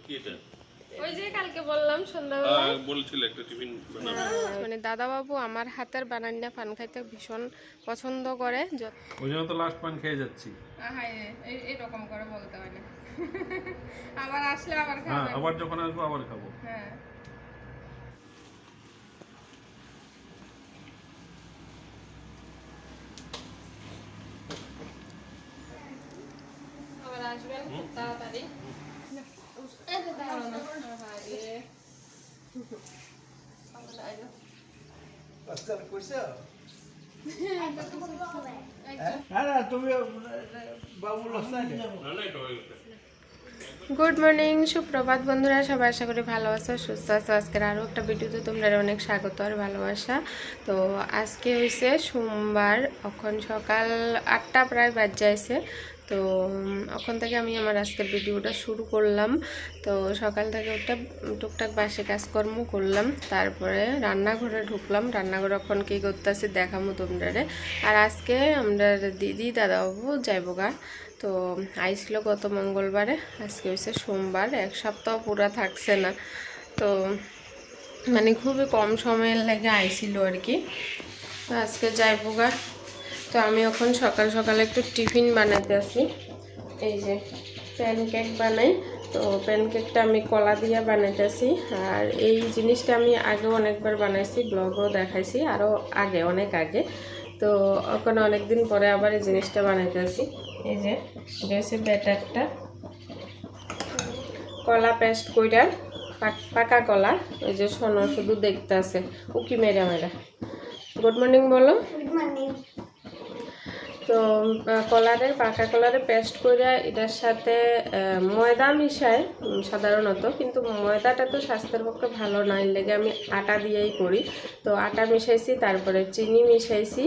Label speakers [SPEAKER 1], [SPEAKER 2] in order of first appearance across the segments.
[SPEAKER 1] কি এটা?
[SPEAKER 2] ওই যে কালকে বললাম সন্ধ্যাবেলা
[SPEAKER 1] বলছিল একটা টিফিন বানাবো।
[SPEAKER 2] মানে দাদা বাবু আমার হাতের বানান্না পান খাইতে ভীষণ পছন্দ করে।
[SPEAKER 1] ওই জন্য তো লাস্ট পান খেয়ে যাচ্ছি।
[SPEAKER 2] এরকম করে বলতে হয় না। আবার আসলে আবার
[SPEAKER 1] হ্যাঁ,
[SPEAKER 2] খাবেন।
[SPEAKER 1] আবার যখন আসবো আবার খাবো।
[SPEAKER 2] হ্যাঁ আবার আসবেন খুব তাড়াতাড়ি। গুড মর্নিং, সুপ্রভাত বন্ধুরা, সবাই আশা করি ভালো আছো, সুস্থ আছো। আজকের আরও একটা ভিডিওতে তোমরা অনেক স্বাগত আর ভালোবাসা। তো আজকে হয়েছে সোমবার, এখন সকাল 8টা প্রায় বাজ যাইছে। তো ওখান থেকে আমি আমার আজকের ভিডিওটা শুরু করলাম। তো সকাল থেকে ওটা টুকটাক বাসে কাজকর্ম করলাম, তারপরে রান্নাঘরে ঢুকলাম। রান্নাঘরে এখন কী করতেছি দেখামো তোমরা। আর আজকে আমরা দিদি দাদাবাবু যাইব গা। তো আইছিল গত মঙ্গলবারে, আজকে হয়েছে সোমবার, এক সপ্তাহ পুরা থাকছে না। তো মানে খুবই কম সময়ের লাগে আইছিল আর কি। তো আজকে যাইব গা। তো আমি এখন সকাল সকালে একটু টিফিন বানাতে আসি। এই যে প্যানকেক বানাই। তো প্যানকেকটা আমি কলা দিয়ে বানাইতেছি। আর এই জিনিসটা আমি আগেও অনেকবার বানাইছি, ব্লগও দেখাইছি আরও আগে, অনেক আগে। তো ওখানে অনেকদিন পরে আবার এই জিনিসটা বানাইতেছি। এই যে এটা হচ্ছে ব্যাটারটা, কলা পেস্ট কইরা, পাকা কলা। ওই যে সোনো শুধু দেখতে আছে উকি মেরা মেরা। গুড মর্নিং বলো।
[SPEAKER 3] Good morning.
[SPEAKER 2] তো কলারের পাকা কলারে পেস্ট করে এটার সাথে ময়দা মিশায় সাধারণত, কিন্তু ময়দাটা তো স্বাস্থ্যের পক্ষে ভালো না, এর লেগে আমি আটা দিয়েই করি। তো আটা মিশাইছি, তারপরে চিনি মিশাইছি,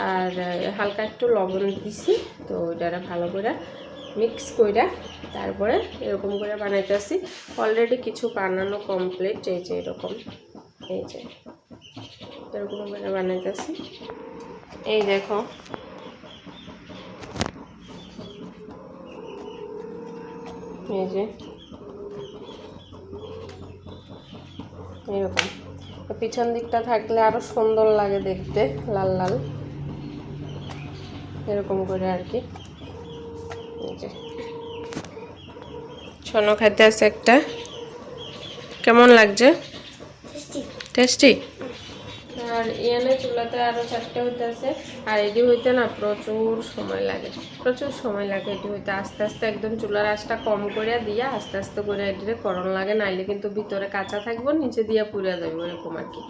[SPEAKER 2] আর হালকা একটু লবণ দিছি। তো এটারে ভালো করে মিক্স কইরা তারপরে এরকম করে বানাইতেছি। অলরেডি কিছু বানানো কমপ্লিট। এই যে এরকম, এই যে এরকম করে বানাইতেছি। এই দেখো, এই যে এরকম পিছন দিকটা থাকলে আরো সুন্দর লাগে দেখতে, লাল লাল এরকম করে আর কি। এই যে সোনো খাইতে আছে একটা, কেমন লাগছে? টেস্টি। আর ইয়ানে চুলাতে আরো 4টে হইতে আছে। আর এটি হইতে না প্রচুর সময় লাগে, প্রচুর সময় লাগে এটি হইতে। আস্তে আস্তে একদম চুলার আঁচটা কম করে দিয়া আস্তে আস্তে করে এটিতে করণ লাগে, নাইলে কিন্তু ভিতরে কাঁচা থাকবো, নিচে দিয়ে পুড়ে যাবো এরকম আর কি।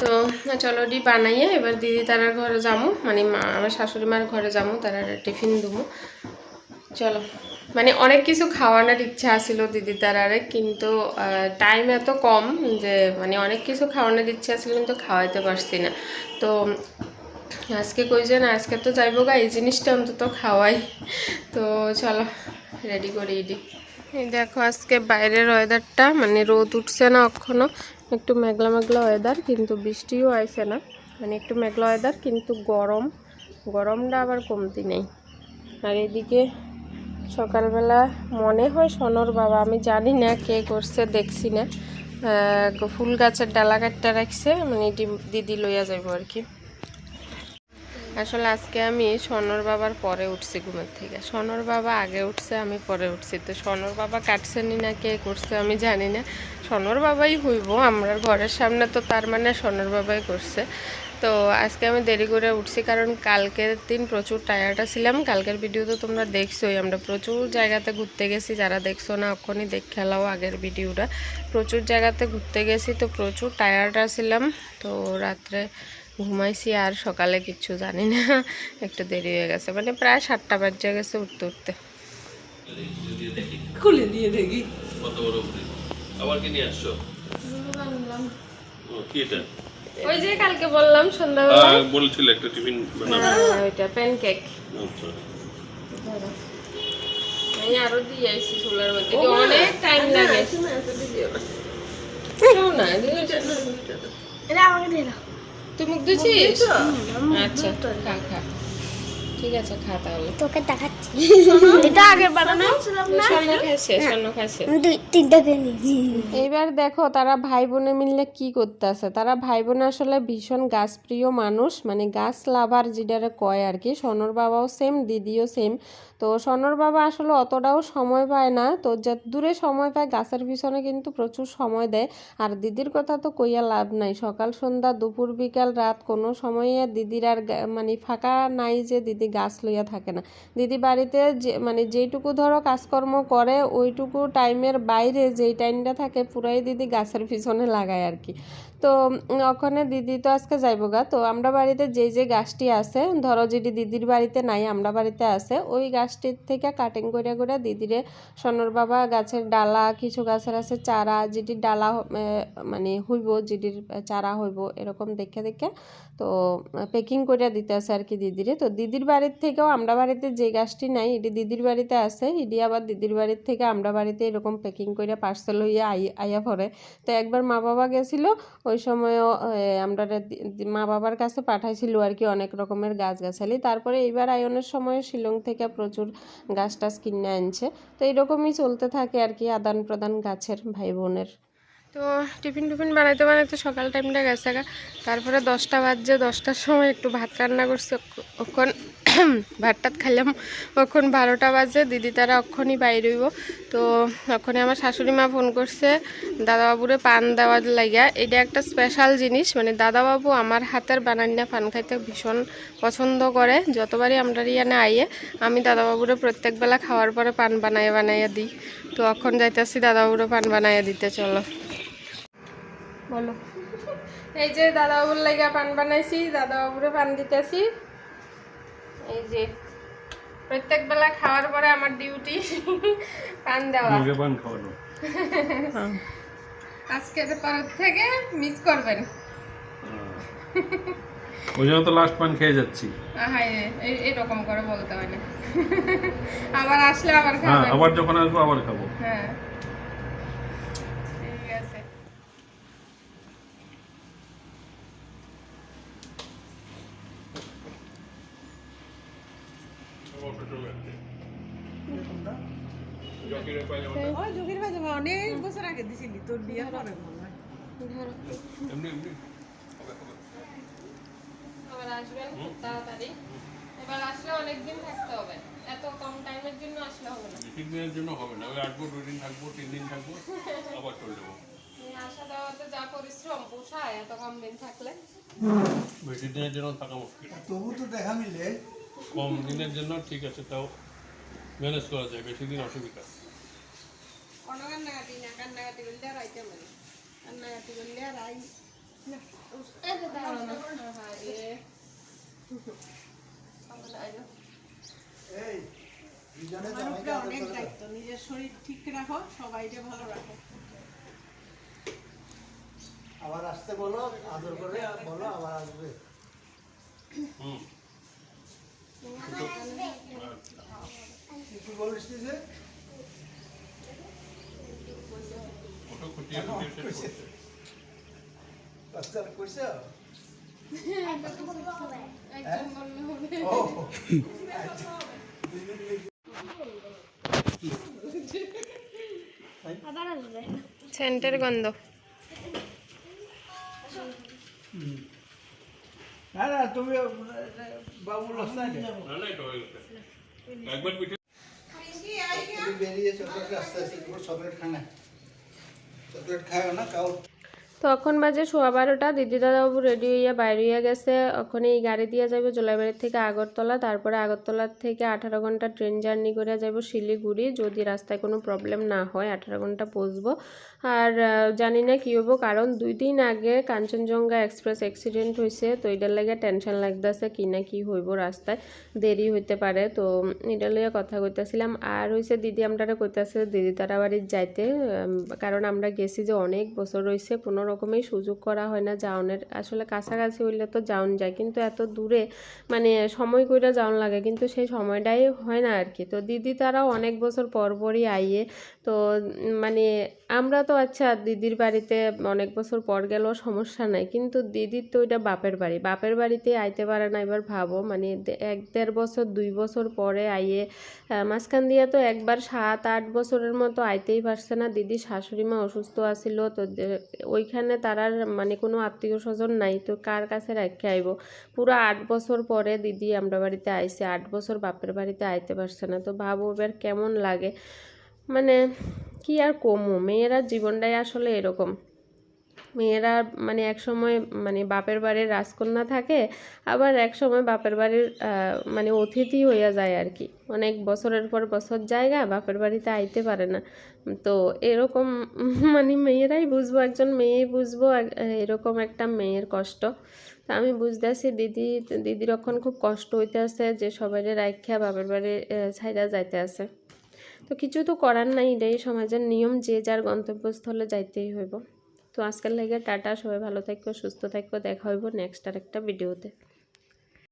[SPEAKER 2] তো চলো ডি বানাইয়ে এবার দিদি তারার ঘরে যাবো, মানে আমার শাশুড়ি মার ঘরে যাবো, তারা টিফিন দেবো। চলো, মানে অনেক কিছু খাওয়ানোর ইচ্ছা আছিল দিদি তারারে, কিন্তু টাইম এত কম যে মানে অনেক কিছু খাওয়ানোর ইচ্ছা আছিল, কিন্তু খাওয়াইতে পারছি না। তো আজকে কই যে না, আজকে তো যাইবো গা, এই জিনিসটা অন্তত খাওয়াই। তো চলো রেডি করি এডি। এই দেখো আজকে বাইরের ওয়েদারটা, মানে রোদ উঠছে না এখনো, একটু মেঘলা মেঘলা ওয়েদার, কিন্তু বৃষ্টিও আইছে না। মানে একটু মেঘলা ওয়েদার কিন্তু গরম, গরমটা আবার কমতি নেই। আর এদিকে সকালবেলা মনে হয় সোনর বাবা, আমি জানি না কে করছে, দেখছি না, ফুল গাছের ডালা কাটটা রাখছে, মানে দিদি লইয়া যাইব আর কি। আসলে আজকে আমি সোনর বাবার পরে উঠছি ঘুমের থেকে, সোনর বাবা আগে উঠছে, আমি পরে উঠছি। তো সোনর বাবা কাটছেনি না কে করছে আমি জানি না, সোনর বাবাই হইব, আমরা ঘরের সামনে, তো তার মানে সোনর বাবাই করছে। তো আজকে আমি দেরি করে উঠছি, কারণ কালকের দিন প্রচুর টায়ার্ড ছিলাম। কালকের ভিডিও তো তোমরা দেখছোই, আমরা প্রচুর জায়গাতে ঘুরতে গেছি, যারা দেখছো না এখনই দেখ খেলাও আগের ভিডিওটা। প্রচুর জায়গাতে ঘুরতে গেছি, তো প্রচুর টায়ার্ড ছিলাম। তো রাত্রে ঘুমাইছি, আর সকালে কিচ্ছু জানি না, একটু দেরি হয়ে গেছে, মানে প্রায় 7টা বাজে গেছে উঠতে উঠতে।
[SPEAKER 3] খুলে দিয়ে দেখি
[SPEAKER 1] কত বড় পুরি। আবার কি নিয়ে আসছো? কি এটা?
[SPEAKER 2] ওই যে কালকে বললাম সন্ধ্যাবেলা
[SPEAKER 1] বলছিল একটা টিফিন বানাবো।
[SPEAKER 2] ওইটা প্যানকেক।
[SPEAKER 1] আচ্ছা,
[SPEAKER 2] আমি আরো দিয়ে আইছি চুলার মধ্যে, অনেক টাইম লাগে। না
[SPEAKER 3] এটা আমাকে দিয়ে দাও।
[SPEAKER 2] তুই মুখ ধুছিস? আচ্ছা খা খা। ঠিক আছে খা তাহলে।
[SPEAKER 3] তোকে দেখাচ্ছি এটা আগে বানানো ছিলাম না
[SPEAKER 2] স্বর্ণ খাইছে, স্বর্ণ খাইছে।
[SPEAKER 3] আমি তিনটা খেয়ে নিয়েছি
[SPEAKER 2] এইবার দেখো তারা ভাই বোনে মিললে কি করতেছে। তারা ভাই বোনে আসলে ভীষণ গাছপ্রিয় মানুষ, মানে গাছ লাভার যেটারে কয় আর কি। সনর বাবাও সেম, দিদিও সেম। তো সনর বাবা আসলে অতটাও সময় পায় না, তো যত দূরে সময় পায় গাছের পিছনে কিন্তু প্রচুর সময় দেয়। আর দিদির কথা তো কইয়া লাভ নাই, সকাল সন্ধ্যা দুপুর বিকাল রাত কোনো সময়ে দিদির আর মানে ফাঁকা নাই যে দিদি গাছ লইয়া থাকে না। দিদি বাড়িতে যে মানে যেইটুকু ধরো কাজকর্ম করে ওইটুকু টাইমের বাইরে যেই টাইমটা থাকে পুরাই দিদি গাছের পিছনে লাগায় আর কি। তো ওখানে দিদি তো আজকে যাইব গা, তো আমরা বাড়িতে যে গাছটি আছে ধরো যেটি দিদির বাড়িতে নাই আমরা বাড়িতে আছে, ওই গাছটির থেকে কাটিং করে করে দিদিরে সনর বাবা গাছের ডালা, কিছু গাছের আছে চারা, যেটি ডালা মানে হইব, যেটির চারা হইব এরকম দেখে দেখে তো প্যাকিং করে দিতে আছে আর কি দিদিরে। তো দিদির বাড়ির থেকেও আমরা বাড়িতে যে গাছটি নাই এটি দিদির বাড়িতে আছে, এটি আবার দিদির বাড়ির থেকে আমরা বাড়িতে এরকম প্যাকিং করে পার্সেল হইয়া আইয়া পড়ে। তো একবার মা বাবা গেছিল, ওই সময়ও আমরা মা বাবার কাছে পাঠাইছিল আর কি অনেক রকমের গাছগাছালি। তারপরে এইবার আয়নের সময় শিলং থেকে প্রচুর গাছ টাছ কিনে আনছে। তো এইরকমই চলতে থাকে আর কি আদান প্রদান গাছের ভাই বোনের। তো টিফিন বানাইতে বানাইতে সকাল টাইমটা গেছে গা। তারপরে 10টা বাজছে, 10টার সময় একটু ভাত রান্না করছি, ওখন ভাতটাত খাইলাম। ওখন 12টা বাজে, দিদি তারা অক্ষণই বাইর হইব। তো ওখানে আমার শাশুড়ি মা ফোন করছে দাদাবাবুরে পান দেওয়ার লাগিয়া। এটা একটা স্পেশাল জিনিস, মানে দাদাবাবু আমার হাতের বানান্না পান খাইতে ভীষণ পছন্দ করে। যতবারই আমরা ইয়ানে আইয়ে আমি দাদাবাবুরে প্রত্যেক বেলা খাওয়ার পরে পান বানাইয়া দিই। তো এখন যাইতেছি দাদাবাবুরে পান বানাইয়া দিতে, চলো। বলো। এই যে দাদাবাবুর লাগা পান বানাইছি, দাদাবাবুরে পান দিতেছি। এই যে প্রত্যেক বেলা খাওয়ার পরে আমার ডিউটি পান দেওয়া,
[SPEAKER 1] পান খাওয়ানো।
[SPEAKER 2] আজকের পর থেকে মিস করবেন।
[SPEAKER 1] ওই জন্য তো লাস্ট পান খেয়ে যাচ্ছি।
[SPEAKER 2] হ্যাঁ এরকম করে বলতে হয় না। আবার আসলে আবার
[SPEAKER 1] হ্যাঁ,
[SPEAKER 2] খাবেন।
[SPEAKER 1] আবার যখন আসবো আবার খাবো।
[SPEAKER 2] হ্যাঁ ঠিক আছে।
[SPEAKER 4] অনেক বছর আগে দিছিলি তোর বিয়ে পরে মনে হয়।
[SPEAKER 2] আবার আসবেন খুব তাড়াতাড়ি। এবার আসলে অনেকদিন থাকতে হবে, এত কম টাইমের জন্য আসলে হবে না।
[SPEAKER 1] 3 দিনের জন্য হবে না, ওই আসবো 2 দিন থাকবো 3 দিন থাকবো আবার চলে যাবো।
[SPEAKER 2] আসা যাওয়াতে যা পরিশ্রম পোষায় এত কম দিন থাকলে।
[SPEAKER 1] বেশি দিনের জন্য থাকা মুশকিল।
[SPEAKER 4] তবু তো দেখা মিলে
[SPEAKER 1] কম দিনের জন্য ঠিক আছে, তাও ম্যানেজ করা যায়, বেশি দিন অসুবিধা।
[SPEAKER 4] কোনো কান্নাকাটি না, কান্নাকাটি করলে আর আইতে পারে, কান্নাকাটি করলে আর আই অনেক দায়িত্ব। নিজের শরীর ঠিক রাখো, সবাইকে ভালো রাখো।
[SPEAKER 5] আবার আসতে বলো, আদর করে বলো আবার আসবে। কি বলিস তুই যে?
[SPEAKER 1] ওটা খুঁটিয়ে খুঁটিয়ে শেষ করতে।
[SPEAKER 5] বাচ্চার কইছো?
[SPEAKER 2] একজন বললে হবে।
[SPEAKER 5] ও
[SPEAKER 3] আবার আসবে
[SPEAKER 2] সেন্টের গন্ধ।
[SPEAKER 5] না না, তুমি বাবু লস্তা
[SPEAKER 1] না না, এটা হয়ে গেছে। একবার পিঠে
[SPEAKER 5] তুমি বেরিয়ে চকলেট আস্তে আস্তে চকলেট খানা, চকলেট খাও না কাউ।
[SPEAKER 2] তো এখন বাজে 12:15, দিদি দাদাবাবু রেডি হইয়া বাইরে হইয়া গেছে। ওখানে এই গাড়ি দিয়ে যাবে জোলাইবাড়ি থেকে আগরতলা, তারপরে আগরতলার থেকে 18 ঘন্টা ট্রেন জার্নি করে যাব শিলিগুড়ি। যদি রাস্তায় কোনো প্রবলেম না হয় 18 ঘন্টা পৌঁছবো। আর জানি না কী হবো, কারণ 2 দিন আগে কাঞ্চনজঙ্ঘা এক্সপ্রেস অ্যাক্সিডেন্ট হয়েছে। তো এটার লাগে টেনশন লাগতেছে কি না কি হইব, রাস্তায় দেরি হইতে পারে। তো এটা লইয়া কথা কইতেছিলাম। আর হয়েছে দিদি আমরা কইতেছে দিদি তারা বাড়ির যাইতে, কারণ আমরা গেছি যে অনেক বছর রয়েছে, কোনো রকমই সুযোগ করা হয় না যাওনের। আসলে কাছাকাছি হইলে তো যাওন যায়, কিন্তু এত দূরে মানে সময় কইরা যাওন লাগে, কিন্তু সেই সময়টাই হয় না আর কি। তো দিদি তারাও অনেক বছর পরই আইয়ে। তো মানে আমরা তো আচ্ছা দিদির বাড়িতে অনেক বছর পর গেলেও সমস্যা নাই, কিন্তু দিদির তো ওইটা বাপের বাড়ি, বাপের বাড়িতে আইতে পারে না। এবার ভাবো মানে 1-1.5 বছর 2 বছর পরে আইয়ে, মাঝখান দিয়ে তো একবার 7-8 বছরের মতো আইতেই পারছে না। দিদি শাশুড়ি মা অসুস্থ আছিল, তো ওইখানে তারার মানে কোনো আত্মীয় স্বজন নাই, তো কার কাছে রেখে আইব। পুরো 8 বছর পরে দিদি আমরা বাড়িতে আইছে, 8 বছর বাপের বাড়িতে আইতে পারছে না। তো ভাবো এবার কেমন লাগে, মানে কি আর কমু, মেয়েরা জীবনটাই আসলে এরকম। মেয়েরা মানে এক সময় মানে বাপের বাড়ির রাজকন্যা থাকে, আবার এক সময় বাপের বাড়ির মানে অতিথি হইয়া যায় আর কি। অনেক বছরের পর বছর জায়গা বাপের বাড়িতে আইতে পারে না। তো এরকম মানে মেয়েরাই বুঝবো, একজন মেয়েই বুঝবো এরকম একটা মেয়ের কষ্ট। তা আমি বুঝতেছি দিদির এখন খুব কষ্ট হইতে আছে যে সবাই রাইখা বাপের বাড়ি ছাইড়া যাইতে আছে। তো কিছু তো করার নাই, এটাই সমাজের নিয়ম, যে যার গন্তব্যস্থলে যাইতেই হইব। তো আজকের লাগে টাটা, সবাই ভালো থাকো, সুস্থ থাকো, দেখা হইব নেক্সট আর একটা ভিডিওতে।